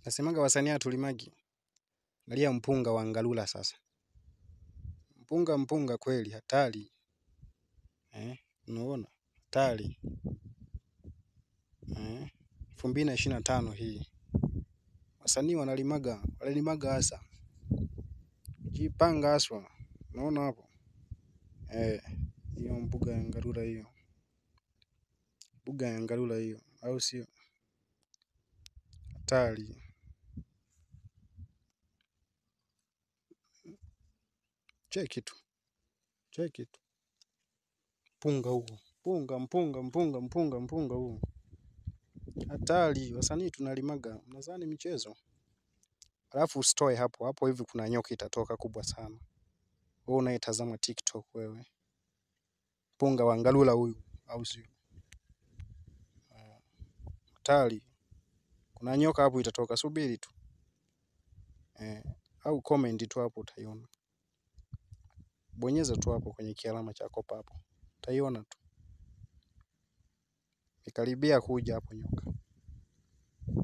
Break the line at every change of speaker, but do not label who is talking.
Nasemaga wasanii hatulimagi. Angalia mpunga wa Ngalula sasa. Mpunga kweli hatari. Unaona? Hatari. 2025 hii. Wasanii wanalimaga hasa. Jipanga haswa. Unaona hapo? Hiyo mbuga ya Ngalula hiyo. Mbuga ya Ngalula hiyo. Au sio? Hatari. Cheki tu. Mpunga huo. Mpunga huo. Hatari. Wasanii tunalimaga. Mnadhani michezo? Alafu usitoe hapo hivi kuna nyoka itatoka kubwa sana. Wewe unayetazama TikTok wewe. Mpunga wa Ngalula huyu au sio? Hatari. Kuna nyoka hapo itatoka, subiri tu. Au comment tu hapo utaiona. Bonyeza tu hapo kwenye kialama cha kopa hapo. Utaiona tu. Ikaribia kuja hapo nyoka.